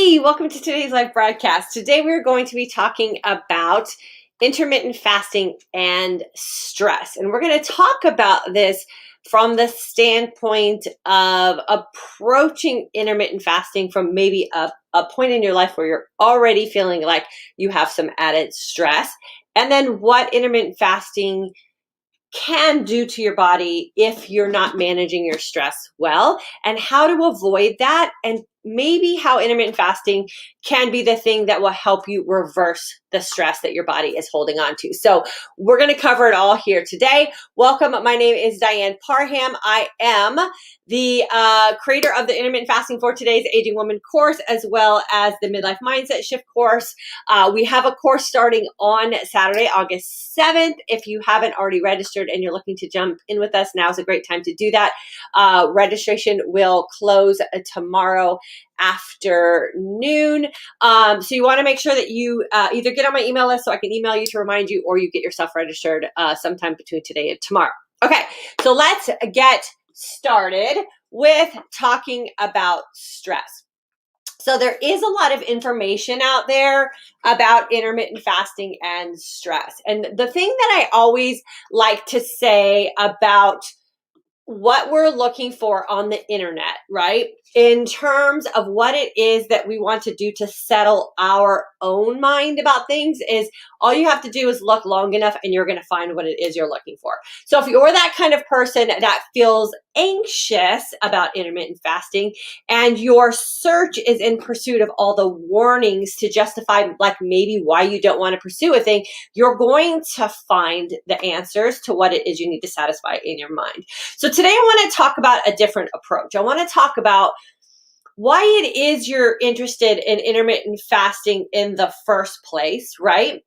Hey, welcome to today's live broadcast. Today we're going to be talking about intermittent fasting and stress. And we're going to talk about this from the standpoint of approaching intermittent fasting from maybe a point in your life where you're already feeling like you have some added stress, and then what intermittent fasting can do to your body if you're not managing your stress well, and how to avoid that, and maybe how intermittent fasting can be the thing that will help you reverse the stress that your body is holding on to. So we're going to cover it all here today. Welcome. My name is Diane Parham. I am the creator of the Intermittent Fasting for Today's Aging Woman course, as well as the Midlife Mindset Shift course. We have a course starting on Saturday, August 7th. If you haven't already registered and you're looking to jump in with us, now is a great time to do that. Registration will close tomorrow afternoon. So you want to make sure that you either get on my email list so I can email you to remind you, or you get yourself registered sometime between today and tomorrow. Okay, so let's get started with talking about stress. So there is a lot of information out there about intermittent fasting and stress. And the thing that I always like to say about what we're looking for on the internet, right, in terms of what it is that we want to do to settle our own mind about things, is all you have to do is look long enough and you're going to find what it is you're looking for. So if you're that kind of person that feels anxious about intermittent fasting and your search is in pursuit of all the warnings to justify like maybe why you don't want to pursue a thing, you're going to find the answers to what it is you need to satisfy in your mind. So today I want to talk about a different approach. I want to talk about why it is you're interested in intermittent fasting in the first place, right?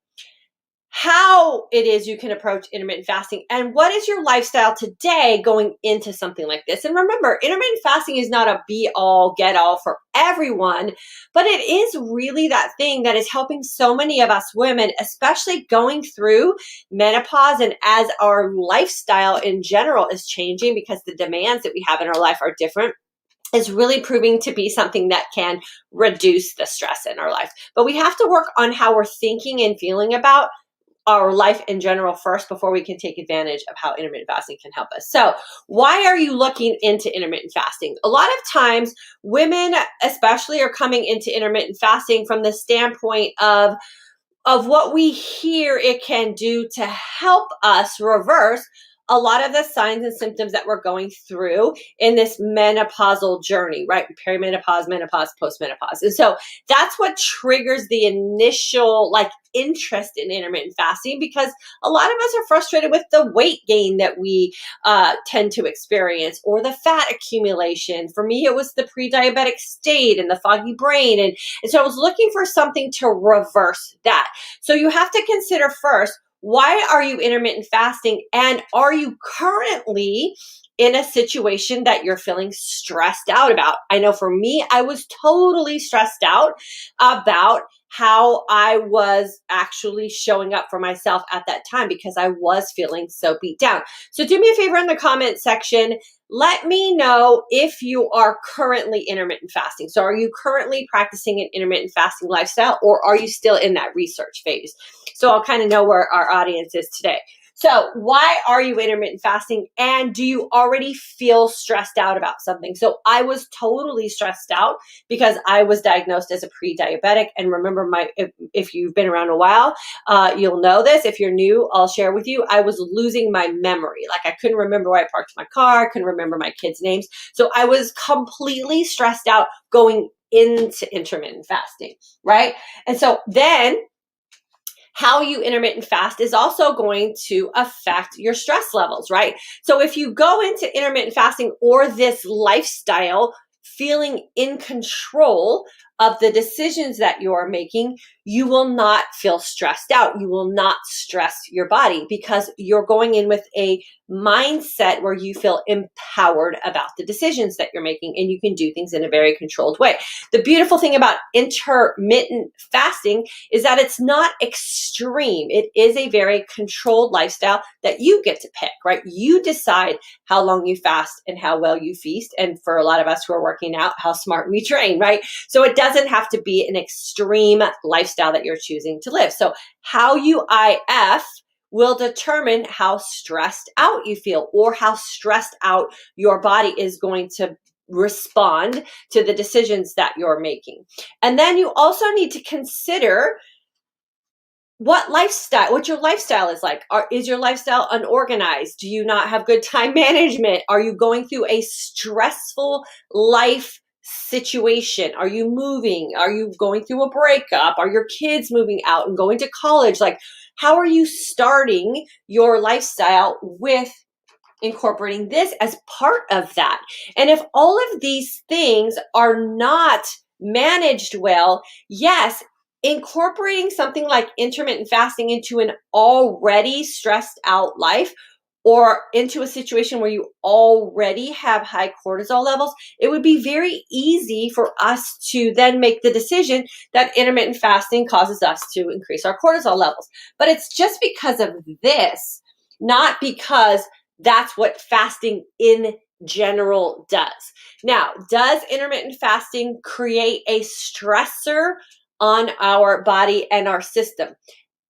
How it is you can approach intermittent fasting, and what is your lifestyle today going into something like this. And remember, intermittent fasting is not a be-all, get-all for everyone, but it is really that thing that is helping so many of us women, especially going through menopause, and as our lifestyle in general is changing because the demands that we have in our life are different, is really proving to be something that can reduce the stress in our life. But we have to work on how we're thinking and feeling about our life in general first before we can take advantage of how intermittent fasting can help us. So why are you looking into intermittent fasting? A lot of times women especially are coming into intermittent fasting from the standpoint of what we hear it can do to help us reverse a lot of the signs and symptoms that we're going through in this menopausal journey, right? Perimenopause, menopause, postmenopause. And so that's what triggers the initial interest in intermittent fasting, because a lot of us are frustrated with the weight gain that we tend to experience, or the fat accumulation. For me, it was the pre-diabetic state and the foggy brain. And so I was looking for something to reverse that. So you have to consider first, why are you intermittent fasting? And are you currently in a situation that you're feeling stressed out about? I know for me, I was totally stressed out about how I was actually showing up for myself at that time because I was feeling so beat down. So do me a favor in the comment section. Let me know if you are currently intermittent fasting. So are you currently practicing an intermittent fasting lifestyle, or are you still in that research phase? So I'll kind of know where our audience is today. So why are you intermittent fasting, and do you already feel stressed out about something? So I was totally stressed out because I was diagnosed as a pre-diabetic. And remember, if you've been around a while, you'll know this. If you're new, I'll share with you. I was losing my memory. Like I couldn't remember where I parked my car. I couldn't remember my kids' names. So I was completely stressed out going into intermittent fasting, right? And so then how you intermittent fast is also going to affect your stress levels, right? So if you go into intermittent fasting or this lifestyle feeling in control of the decisions that you're making, you will not feel stressed out. You will not stress your body because you're going in with a mindset where you feel empowered about the decisions that you're making, and you can do things in a very controlled way. The beautiful thing about intermittent fasting is that it's not extreme. It is a very controlled lifestyle that you get to pick, right? You decide how long you fast and how well you feast. And for a lot of us who are working out, how smart we train, right? So it doesn't have to be an extreme lifestyle that you're choosing to live. So how you IF will determine how stressed out you feel, or how stressed out your body is going to respond to the decisions that you're making. And then you also need to consider what your lifestyle is like. Is your lifestyle unorganized? Do you not have good time management? Are you going through a stressful life situation? Are you moving? Are you going through a breakup? Are your kids moving out and going to college? Like, how are you starting your lifestyle with incorporating this as part of that? And if all of these things are not managed well, yes, incorporating something like intermittent fasting into an already stressed out life, or into a situation where you already have high cortisol levels, it would be very easy for us to then make the decision that intermittent fasting causes us to increase our cortisol levels. But it's just because of this, not because that's what fasting in general does. Now, does intermittent fasting create a stressor on our body and our system?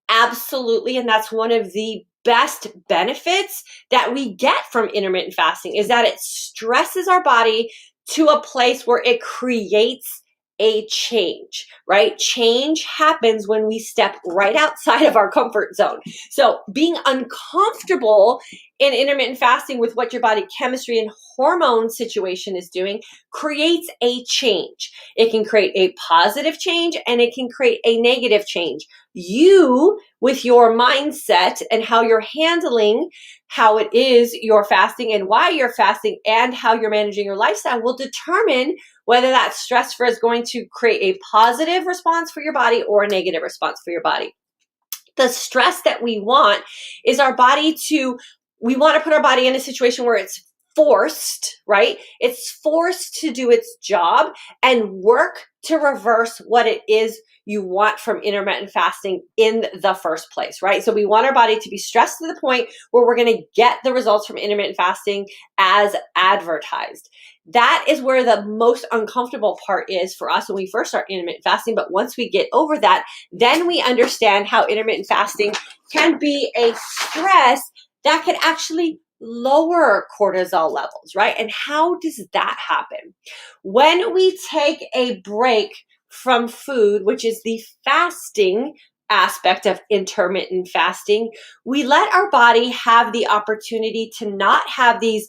Absolutely. And that's one of the best benefits that we get from intermittent fasting, is that it stresses our body to a place where it creates a change, right? Change happens when we step right outside of our comfort zone. So being uncomfortable in intermittent fasting with what your body chemistry and hormone situation is doing creates a change. It can create a positive change and it can create a negative change. You, with your mindset and how you're handling how it is you're fasting and why you're fasting and how you're managing your lifestyle, will determine whether that stressor is going to create a positive response for your body or a negative response for your body. The stress that we want is we want to put our body in a situation where it's forced, right? It's forced to do its job and work to reverse what it is you want from intermittent fasting in the first place, right? So we want our body to be stressed to the point where we're going to get the results from intermittent fasting as advertised. That is where the most uncomfortable part is for us when we first start intermittent fasting. But once we get over that, then we understand how intermittent fasting can be a stress that could actually lower cortisol levels, right? And how does that happen? When we take a break from food, which is the fasting aspect of intermittent fasting, we let our body have the opportunity to not have these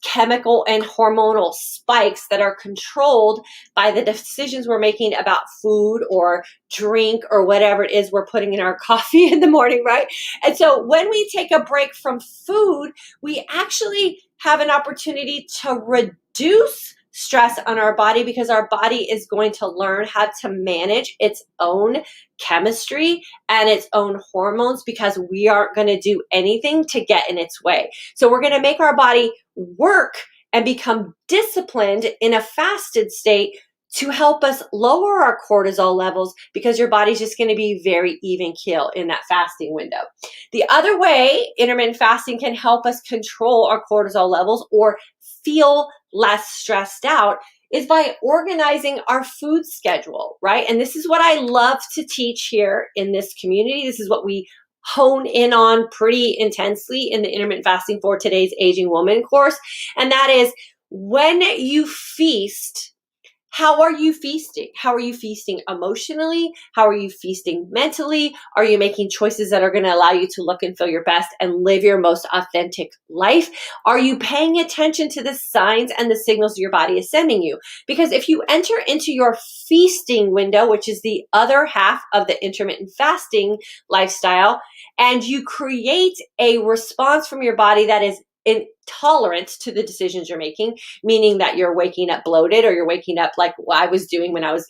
chemical and hormonal spikes that are controlled by the decisions we're making about food or drink or whatever it is we're putting in our coffee in the morning, right? And so when we take a break from food, we actually have an opportunity to reduce stress on our body, because our body is going to learn how to manage its own chemistry and its own hormones, because we aren't going to do anything to get in its way. So we're going to make our body work and become disciplined in a fasted state to help us lower our cortisol levels, because your body's just going to be very even keel in that fasting window. The other way intermittent fasting can help us control our cortisol levels or feel less stressed out is by organizing our food schedule, right? And this is what I love to teach here in this community. This is what we hone in on pretty intensely in the Intermittent Fasting for Today's Aging Woman course. And that is, when you feast, how are you feasting? How are you feasting emotionally? How are you feasting mentally? Are you making choices that are going to allow you to look and feel your best and live your most authentic life? Are you paying attention to the signs and the signals your body is sending you? Because if you enter into your feasting window, which is the other half of the intermittent fasting lifestyle, and you create a response from your body that is intolerant to the decisions you're making, meaning that you're waking up bloated, or you're waking up like I was doing when I was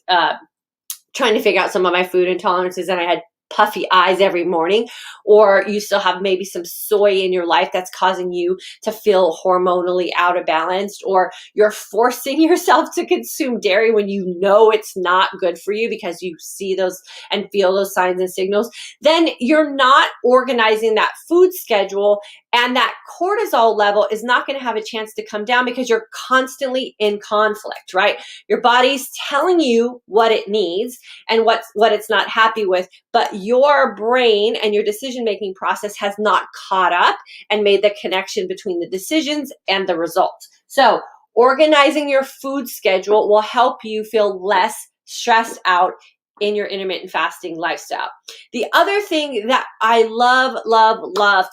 trying to figure out some of my food intolerances, and I had puffy eyes every morning, or you still have maybe some soy in your life that's causing you to feel hormonally out of balance, or you're forcing yourself to consume dairy when you know it's not good for you because you see those and feel those signs and signals, then you're not organizing that food schedule, and that cortisol level is not going to have a chance to come down because you're constantly in conflict, right? Your body's telling you what it needs and what it's not happy with, but your brain and your decision-making process has not caught up and made the connection between the decisions and the results. So organizing your food schedule will help you feel less stressed out in your intermittent fasting lifestyle. The other thing that I love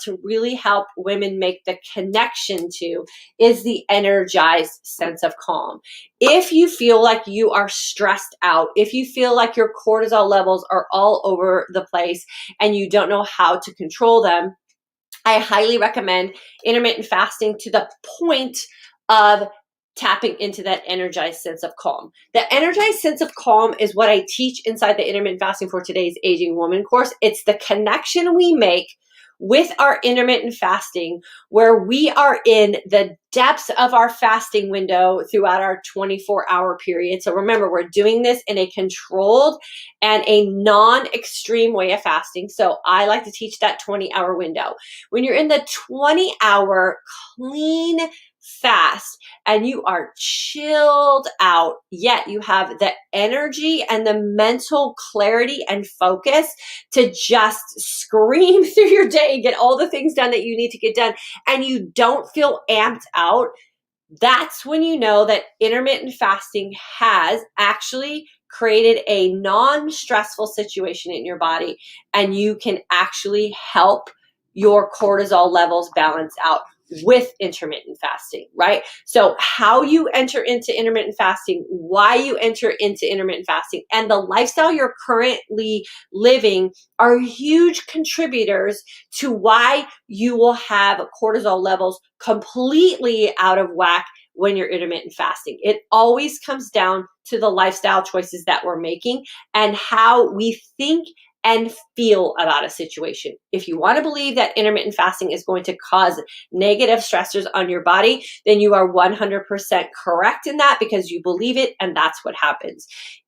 to really help women make the connection to is the energized sense of calm. If you feel like you are stressed out, if you feel like your cortisol levels are all over the place and you don't know how to control them, I highly recommend intermittent fasting to the point of tapping into that energized sense of calm. The energized sense of calm is what I teach inside the Intermittent Fasting for Today's Aging Woman course. It's the connection we make with our intermittent fasting, where we are in the depths of our fasting window throughout our 24-hour period. So remember, we're doing this in a controlled and a non-extreme way of fasting. So I like to teach that 20-hour window. When you're in the 20-hour clean fast and you are chilled out, yet you have the energy and the mental clarity and focus to just scream through your day and get all the things done that you need to get done, and you don't feel amped out, that's when you know that intermittent fasting has actually created a non-stressful situation in your body, and you can actually help your cortisol levels balance out with intermittent fasting, right? So how you enter into intermittent fasting, why you enter into intermittent fasting, and the lifestyle you're currently living are huge contributors to why you will have cortisol levels completely out of whack when you're intermittent fasting. It always comes down to the lifestyle choices that we're making and how we think and feel about a situation. If you want to believe that intermittent fasting is going to cause negative stressors on your body, then you are 100% correct in that, because you believe it and that's what happens.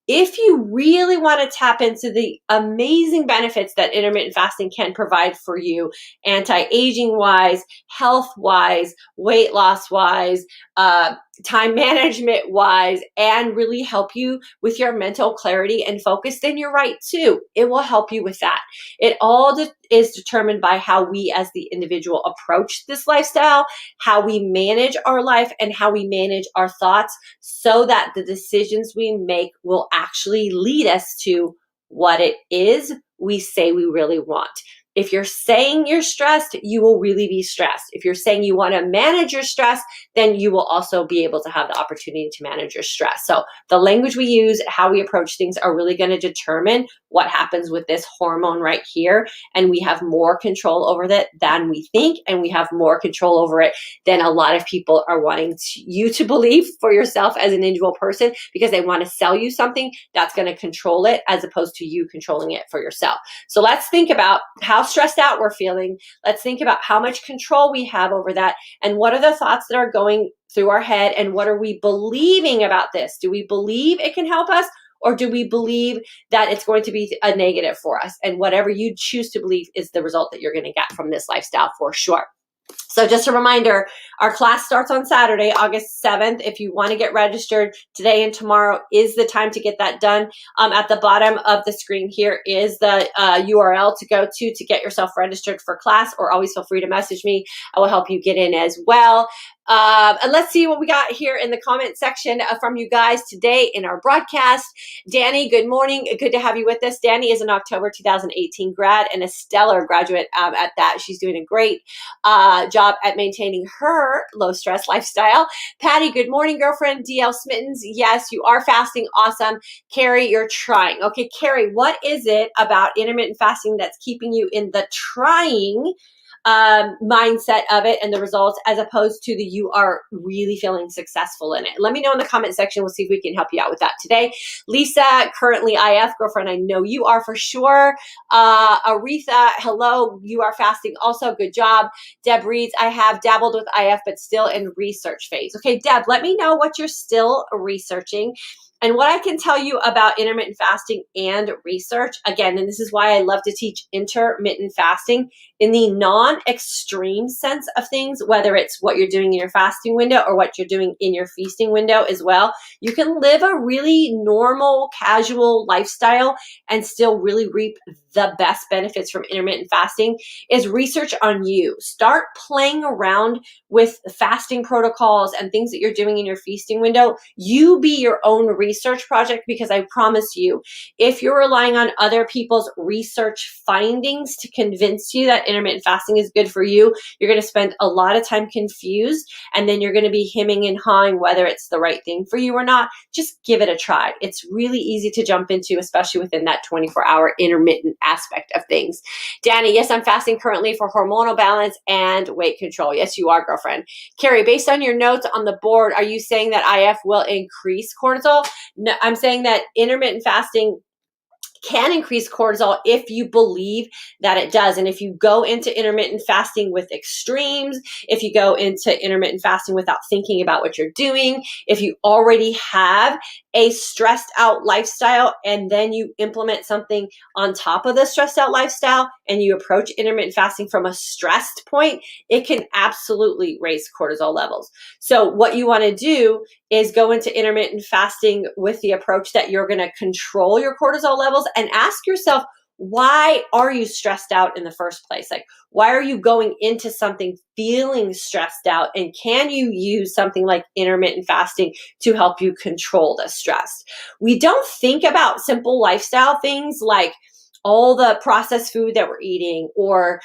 If you really want to tap into the amazing benefits that intermittent fasting can provide for you, anti-aging wise, health wise, weight loss wise, time management wise, and really help you with your mental clarity and focus, then you're right too. It will help you with that. It all is determined by how we as the individual approach this lifestyle, how we manage our life, and how we manage our thoughts, so that the decisions we make will actually lead us to what it is we say we really want. If you're saying you're stressed, you will really be stressed. If you're saying you want to manage your stress, then you will also be able to have the opportunity to manage your stress. So the language we use, how we approach things are really going to determine what happens with this hormone right here. And we have more control over that than we think. And we have more control over it than a lot of people are wanting you to believe for yourself as an individual person, because they want to sell you something that's going to control it as opposed to you controlling it for yourself. So let's think about how stressed out we're feeling. Let's think about how much control we have over that, and what are the thoughts that are going through our head, and what are we believing about this? Do we believe it can help us, or do we believe that it's going to be a negative for us? And whatever you choose to believe is the result that you're going to get from this lifestyle for sure. So just a reminder, our class starts on Saturday, August 7th. If you want to get registered, today and tomorrow is the time to get that done. At the bottom of the screen here is the URL to go to get yourself registered for class, or always feel free to message me. I will help you get in as well. And let's see what we got here in the comment section from you guys today in our broadcast. Danny, good morning. Good to have you with us. Danny is an October 2018 grad and a stellar graduate at that. She's doing a great job at maintaining her low stress lifestyle. Patty, good morning, girlfriend. DL Smittens, yes, you are fasting. Awesome. Carrie, you're trying. Okay, Carrie, what is it about intermittent fasting that's keeping you in the trying mindset of it and the results, as opposed to the you are really feeling successful in it. Let me know in the comment section. We'll see if we can help you out with that today. Lisa, currently IF, girlfriend, I know you are for sure. Aretha, hello, you are fasting also, good job. Deb reads, I have dabbled with IF, but still in research phase. Okay, Deb, let me know what you're still researching. And what I can tell you about intermittent fasting and research, again, and this is why I love to teach intermittent fasting in the non-extreme sense of things, whether it's what you're doing in your fasting window or what you're doing in your feasting window as well. You can live a really normal, casual lifestyle and still really reap the best benefits from intermittent fasting. Is research on you. Start playing around with fasting protocols and things that you're doing in your feasting window. You be your own research project, because I promise you, if you're relying on other people's research findings to convince you that intermittent fasting is good for you, you're going to spend a lot of time confused, and then you're going to be hemming and hawing whether it's the right thing for you or not. Just give it a try. It's really easy to jump into, especially within that 24-hour intermittent aspect of things. Danny, yes, I'm fasting currently for hormonal balance and weight control. Yes, you are, girlfriend. Carrie, based on your notes on the board, are you saying that IF will increase cortisol? No, I'm saying that intermittent fasting can increase cortisol if you believe that it does. And if you go into intermittent fasting with extremes, if you go into intermittent fasting without thinking about what you're doing, if you already have a stressed out lifestyle and then you implement something on top of the stressed out lifestyle and you approach intermittent fasting from a stressed point, it can absolutely raise cortisol levels. So what you want to do is go into intermittent fasting with the approach that you're going to control your cortisol levels, and ask yourself, why are you stressed out in the first place? Like, why are you going into something feeling stressed out? And can you use something like intermittent fasting to help you control the stress? We don't think about simple lifestyle things like all the processed food that we're eating, or,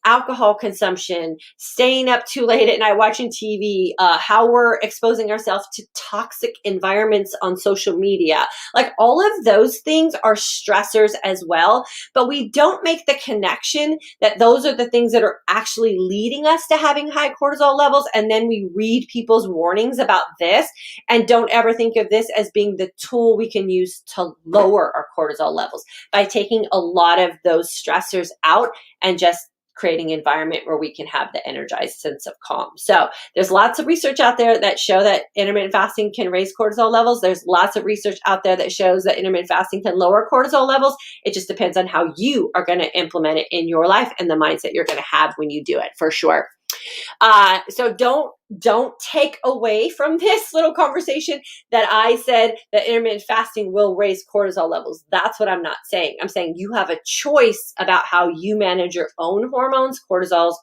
alcohol consumption, staying up too late at night watching TV, how we're exposing ourselves to toxic environments on social media. Like, all of those things are stressors as well, but we don't make the connection that those are the things that are actually leading us to having high cortisol levels. And then we read people's warnings about this and don't ever think of this as being the tool we can use to lower our cortisol levels by taking a lot of those stressors out and just creating an environment where we can have the energized sense of calm. So there's lots of research out there that show that intermittent fasting can raise cortisol levels. There's lots of research out there that shows that intermittent fasting can lower cortisol levels. It just depends on how you are going to implement it in your life and the mindset you're going to have when you do it, for sure. So don't take away from this little conversation that I said that intermittent fasting will raise cortisol levels. That's what I'm not saying. I'm saying you have a choice about how you manage your own hormones. Cortisol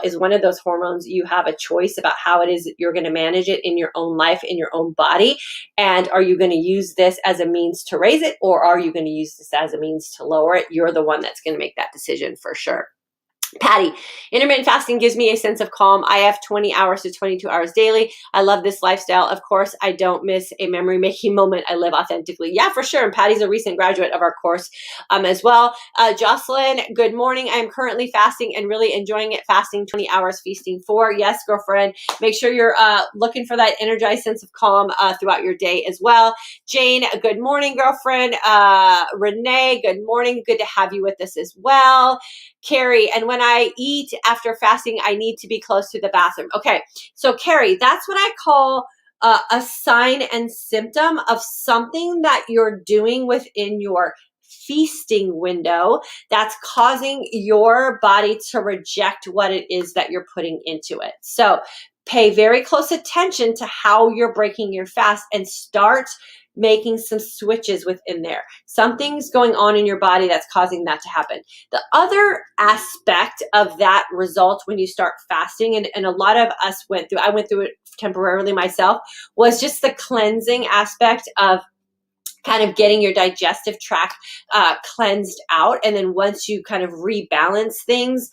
is one of those hormones. You have a choice about how it is that you're going to manage it in your own life, in your own body. And are you going to use this as a means to raise it, or are you going to use this as a means to lower it? You're the one that's going to make that decision, for sure. Patty, intermittent fasting gives me a sense of calm. I have 20 hours to 22 hours daily. I love this lifestyle. Of course, I don't miss a memory-making moment. I live authentically. Yeah, for sure. And Patty's a recent graduate of our course as well. Jocelyn, good morning. I am currently fasting and really enjoying it. Fasting 20 hours, feasting 4. Yes, girlfriend. Make sure you're looking for that energized sense of calm throughout your day as well. Jane, good morning, girlfriend. Renee, good morning. Good to have you with us as well. Carrie, and when I eat after fasting, I need to be close to the bathroom. Okay, so Carrie, that's what I call a sign and symptom of something that you're doing within your feasting window that's causing your body to reject what it is that you're putting into it. So pay very close attention to how you're breaking your fast and start making some switches within there. Something's going on in your body that's causing that to happen. The other aspect of that result when you start fasting, and a lot of us I went through it temporarily myself, was just the cleansing aspect of kind of getting your digestive tract cleansed out. And then once you kind of rebalance things,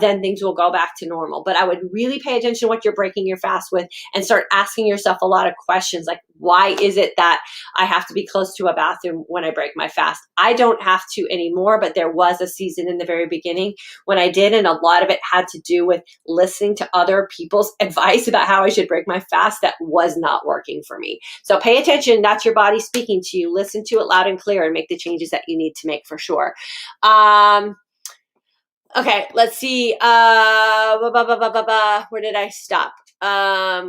then things will go back to normal. But I would really pay attention to what you're breaking your fast with and start asking yourself a lot of questions like, Why is it that I have to be close to a bathroom when I break my fast? I don't have to anymore, but there was a season in the very beginning when I did, and a lot of it had to do with listening to other people's advice about how I should break my fast that was not working for me. So pay attention. That's your body speaking to you. Listen to it loud and clear and make the changes that you need to make for sure. Okay, let's see. Where did I stop?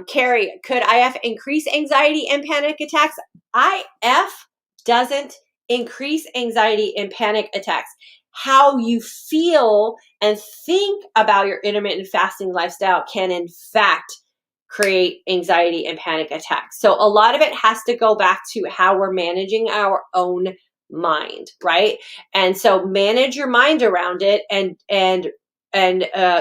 Carrie, could IF increase anxiety and panic attacks? IF doesn't increase anxiety and panic attacks. How you feel and think about your intermittent fasting lifestyle can, in fact, create anxiety and panic attacks. So a lot of it has to go back to how we're managing our own mind, right? And so manage your mind around it and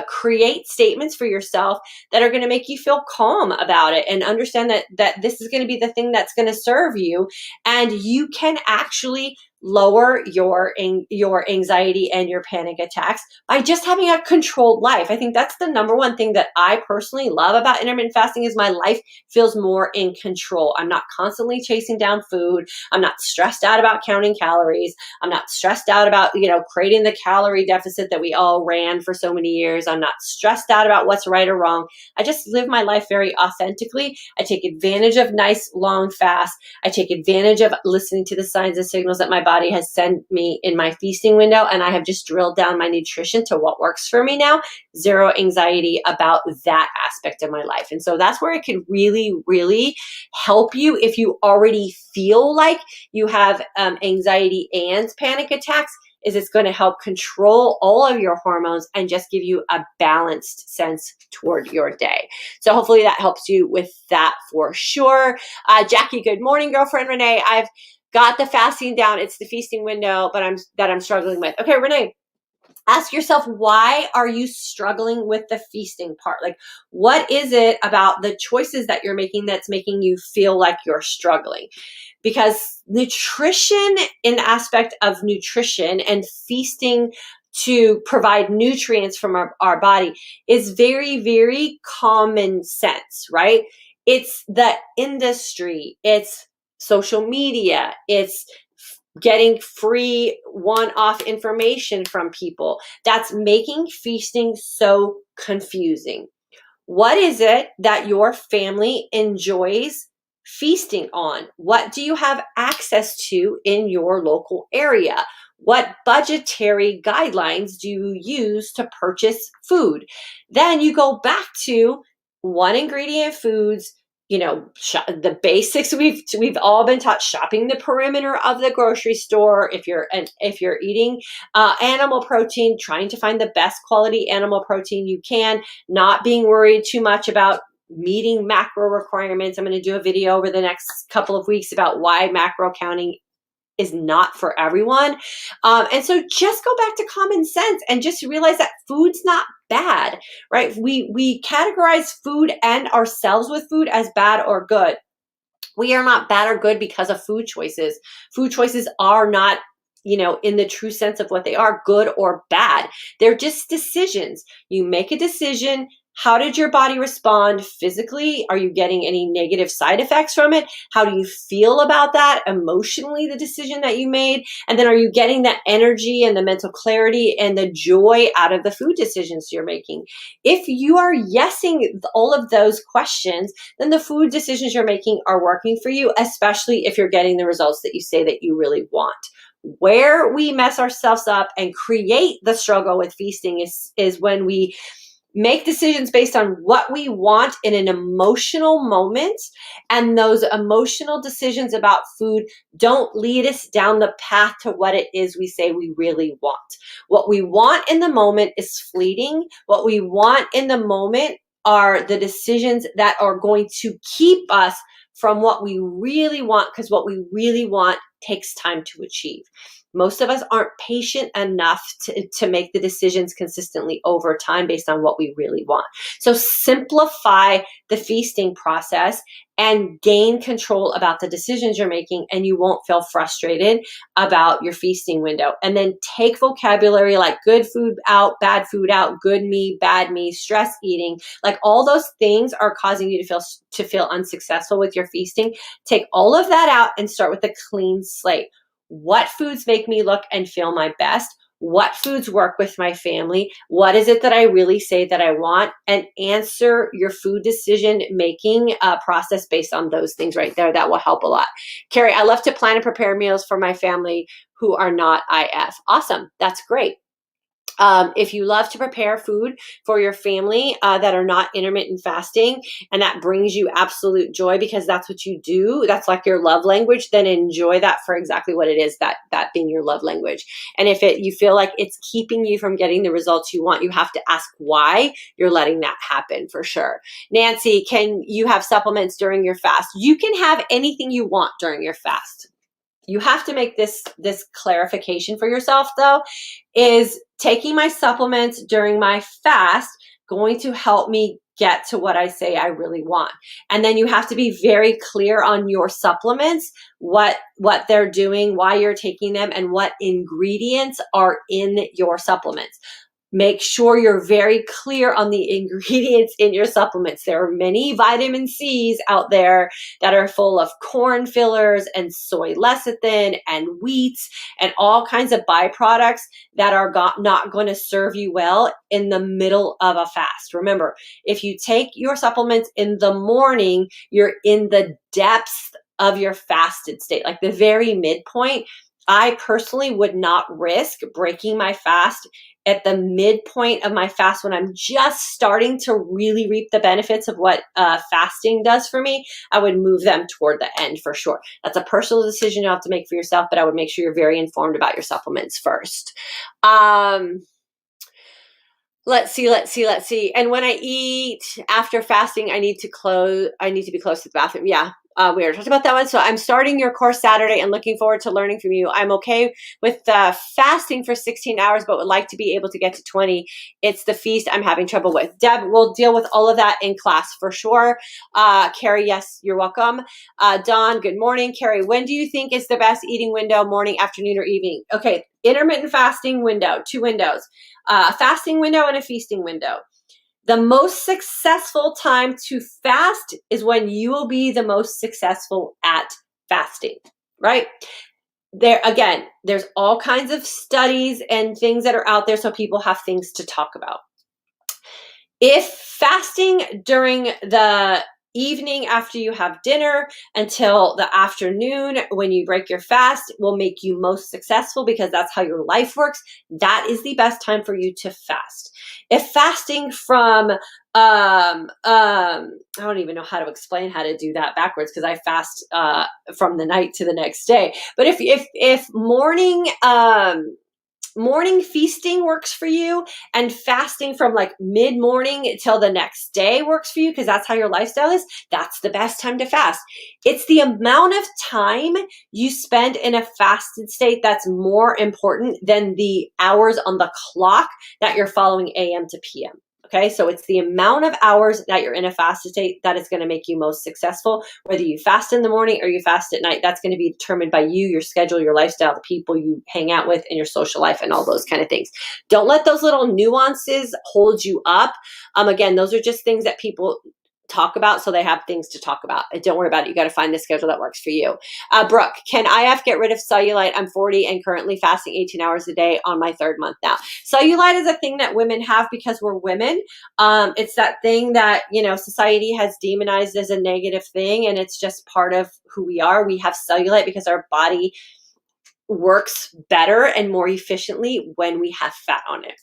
create statements for yourself that are going to make you feel calm about it and understand that this is going to be the thing that's going to serve you, and you can actually lower your anxiety and your panic attacks by just having a controlled life. I think that's the number one thing that I personally love about intermittent fasting is my life feels more in control. I'm not constantly chasing down food. I'm not stressed out about counting calories. I'm not stressed out about, creating the calorie deficit that we all ran for so many years. I'm not stressed out about what's right or wrong. I just live my life very authentically. I take advantage of nice long fasts. I take advantage of listening to the signs and signals that my body has sent me in my feasting window, and I have just drilled down my nutrition to what works for me now. Zero anxiety about that aspect of my life. And so that's where it can really, really help you if you already feel like you have anxiety and panic attacks, is it's going to help control all of your hormones and just give you a balanced sense toward your day. So hopefully that helps you with that for sure. Jackie, good morning, girlfriend Renee. I've got the fasting down. It's the feasting window, but I'm struggling with. Okay, Renee, ask yourself, why are you struggling with the feasting part? Like, what is it about the choices that you're making that's making you feel like you're struggling? Because nutrition, in the aspect of nutrition and feasting to provide nutrients from our body, is very, very common sense, right? It's the industry, it's social media, it's getting free one-off information from people that's making feasting so confusing. What is it that your family enjoys feasting on? What do you have access to in your local area? What budgetary guidelines do you use to purchase food? Then you go back to one ingredient foods, the basics we've all been taught, shopping the perimeter of the grocery store. If you're eating animal protein, trying to find the best quality animal protein you can, not being worried too much about meeting macro requirements. I'm going to do a video over the next couple of weeks about why macro counting is not for everyone. And so just go back to common sense and just realize that food's not bad, right? We categorize food and ourselves with food as bad or good. We are not bad or good because of food choices. Food choices are not, in the true sense of what they are, good or bad. They're just decisions. You make a decision. How did your body respond physically? Are you getting any negative side effects from it? How do you feel about that emotionally, the decision that you made? And then are you getting that energy and the mental clarity and the joy out of the food decisions you're making? If you are yesing all of those questions, then the food decisions you're making are working for you, especially if you're getting the results that you say that you really want. Where we mess ourselves up and create the struggle with feasting is when we make decisions based on what we want in an emotional moment, and those emotional decisions about food don't lead us down the path to what it is we say we really want. What we want in the moment is fleeting. What we want in the moment are the decisions that are going to keep us from what we really want, because what we really want takes time to achieve. Most of us aren't patient enough to make the decisions consistently over time based on what we really want. So simplify the feasting process and gain control about the decisions you're making, and you won't feel frustrated about your feasting window. And then take vocabulary like good food out, bad food out, good me, bad me, stress eating, like all those things are causing you to feel unsuccessful with your feasting. Take all of that out and start with a clean slate. What foods make me look and feel my best? What foods work with my family? What is it that I really say that I want? And answer your food decision making process based on those things right there. That will help a lot. Carrie, I love to plan and prepare meals for my family who are not IF. Awesome. That's great. If you love to prepare food for your family that are not intermittent fasting, and that brings you absolute joy because that's what you do, that's like your love language, then enjoy that for exactly what it is, that being your love language. And if you feel like it's keeping you from getting the results you want, you have to ask why you're letting that happen for sure. Nancy, can you have supplements during your fast? You can have anything you want during your fast. You have to make this clarification for yourself though. Is taking my supplements during my fast going to help me get to what I say I really want? And then you have to be very clear on your supplements, what they're doing, why you're taking them, and what ingredients are in your supplements. Make sure you're very clear on the ingredients in your supplements. There are many vitamin C's out there that are full of corn fillers and soy lecithin and wheats and all kinds of byproducts that are not going to serve you well in the middle of a fast. Remember, if you take your supplements in the morning, you're in the depths of your fasted state, like the very midpoint. I personally would not risk breaking my fast at the midpoint of my fast when I'm just starting to really reap the benefits of what fasting does for me. I would move them toward the end for sure. That's a personal decision you have to make for yourself, but I would make sure you're very informed about your supplements first. Let's see. And when I eat after fasting, I need to be close to the bathroom. Yeah. We already talked about that one. So I'm starting your course Saturday and looking forward to learning from you. I'm okay with fasting for 16 hours, but would like to be able to get to 20. It's the feast I'm having trouble with. Deb, we'll deal with all of that in class for sure. Carrie, yes, you're welcome. Dawn, good morning. Carrie, when do you think is the best eating window, morning, afternoon, or evening? Okay, intermittent fasting window, 2 windows. A fasting window and a feasting window. The most successful time to fast is when you will be the most successful at fasting, right? There's all kinds of studies and things that are out there so people have things to talk about. If fasting during the evening after you have dinner until the afternoon when you break your fast will make you most successful because that's how your life works, that is the best time for you to fast. If fasting from I don't even know how to explain how to do that backwards because I fast from the night to the next day. But if morning feasting works for you and fasting from like mid-morning till the next day works for you because that's how your lifestyle is, that's the best time to fast. It's the amount of time you spend in a fasted state that's more important than the hours on the clock that you're following AM to PM. Okay, so it's the amount of hours that you're in a fasted state that is going to make you most successful. Whether you fast in the morning or you fast at night, that's going to be determined by you, your schedule, your lifestyle, the people you hang out with, and your social life, and all those kind of things. Don't let those little nuances hold you up. Again, those are just things that people talk about, so they have things to talk about. Don't worry about it. You got to find the schedule that works for you. Brooke, can IF get rid of cellulite? I'm 40 and currently fasting 18 hours a day on my 3rd month now. Cellulite is a thing that women have because we're women. It's that thing that, society has demonized as a negative thing, and it's just part of who we are. We have cellulite because our body works better and more efficiently when we have fat on it.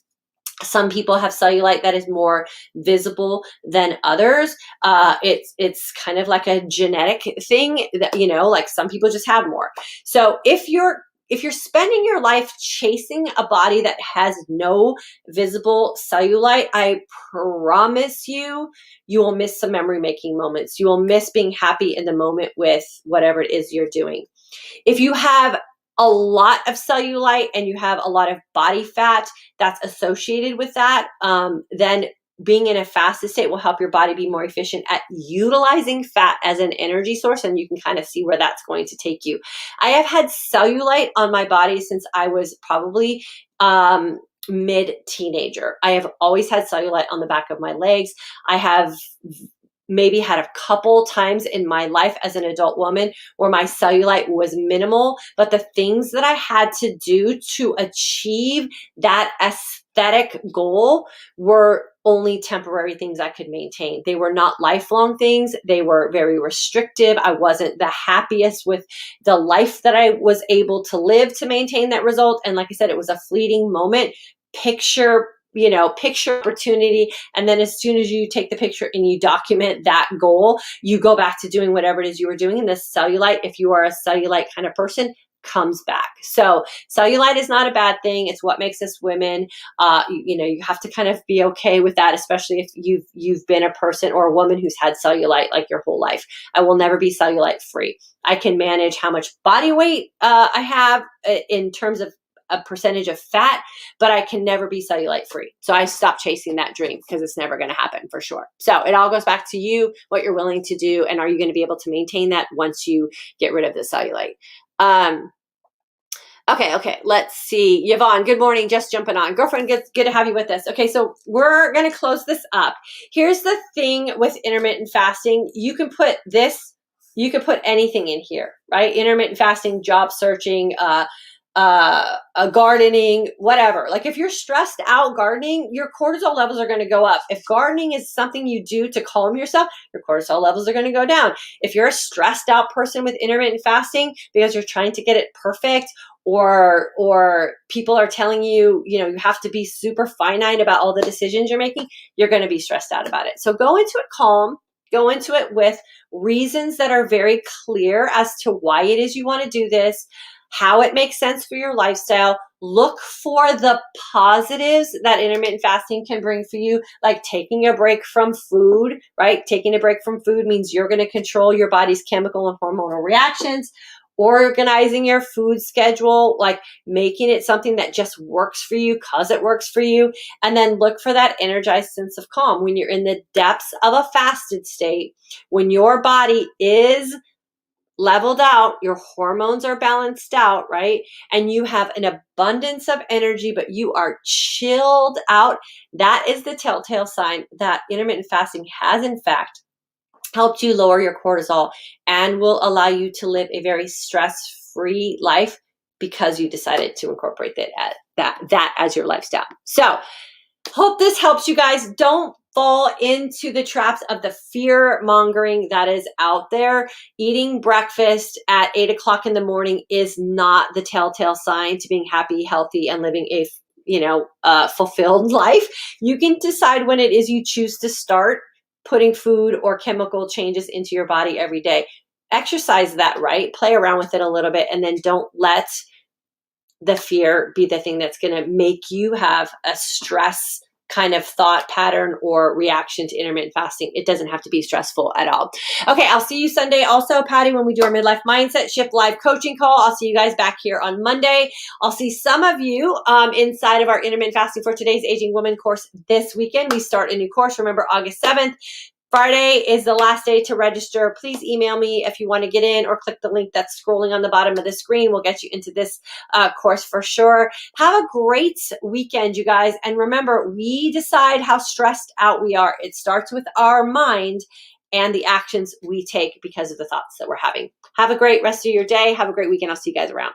Some people have cellulite that is more visible than others. It's kind of like a genetic thing that, like some people just have more. So if you're spending your life chasing a body that has no visible cellulite, I promise you will miss some memory making moments. You will miss being happy in the moment with whatever it is you're doing. If you have a lot of cellulite and you have a lot of body fat that's associated with that, then being in a fasted state will help your body be more efficient at utilizing fat as an energy source, and you can kind of see where that's going to take you. I have had cellulite on my body since I was probably mid-teenager. I have always had cellulite on the back of my legs. I have maybe had a couple times in my life as an adult woman where my cellulite was minimal, but the things that I had to do to achieve that aesthetic goal were only temporary things I could maintain. They were not lifelong things. They were very restrictive. I wasn't the happiest with the life that I was able to live to maintain that result. And like I said, it was a fleeting moment. Picture opportunity. And then as soon as you take the picture and you document that goal, you go back to doing whatever it is you were doing. And the cellulite, if you are a cellulite kind of person, comes back. So cellulite is not a bad thing. It's what makes us women. You have to kind of be okay with that, especially if you've been a person or a woman who's had cellulite like your whole life. I will never be cellulite free. I can manage how much body weight I have in terms of a percentage of fat, but I can never be cellulite free. So I stopped chasing that dream because it's never going to happen for sure. So it all goes back to you, what you're willing to do, and are you going to be able to maintain that once you get rid of the cellulite? Okay. Let's see. Yvonne, good morning. Just jumping on. Girlfriend, good to have you with us. Okay, so we're going to close this up. Here's the thing with intermittent fasting. You can put anything in here, right? Intermittent fasting, job searching, gardening, whatever. Like if you're stressed out gardening, your cortisol levels are going to go up. If gardening is something you do to calm yourself, your cortisol levels are going to go down. If you're a stressed out person with intermittent fasting because you're trying to get it perfect, or people are telling you, you have to be super finite about all the decisions you're making, you're going to be stressed out about it. So go into it calm. Go into it with reasons that are very clear as to why it is you want to do this, how it makes sense for your lifestyle. Look for the positives that intermittent fasting can bring for you, like taking a break from food, right? Taking a break from food means you're going to control your body's chemical and hormonal reactions. Organizing your food schedule, like making it something that just works for you because it works for you. And then look for that energized sense of calm when you're in the depths of a fasted state, when your body is leveled out, your hormones are balanced out, right? And you have an abundance of energy, but you are chilled out. That is the telltale sign that intermittent fasting has, in fact, helped you lower your cortisol and will allow you to live a very stress-free life because you decided to incorporate that as your lifestyle. So hope this helps you guys. Don't fall into the traps of the fear mongering that is out there. Eating breakfast at 8 o'clock in the morning is not the telltale sign to being happy, healthy, and living a fulfilled life. You can decide when it is you choose to start putting food or chemical changes into your body every day. Exercise that, right? Play around with it a little bit, and then don't let the fear be the thing that's going to make you have a stress kind of thought pattern or reaction to intermittent fasting. It doesn't have to be stressful at all. Okay, I'll see you Sunday also, Patty, when we do our midlife mindset shift live coaching call. I'll see you guys back here on Monday. I'll see some of you inside of our intermittent fasting for today's Aging Woman course this weekend. We start a new course. Remember, August 7th. Friday is the last day to register. Please email me if you want to get in, or click the link that's scrolling on the bottom of the screen. We'll get you into this course for sure. Have a great weekend, you guys. And remember, we decide how stressed out we are. It starts with our mind and the actions we take because of the thoughts that we're having. Have a great rest of your day. Have a great weekend. I'll see you guys around.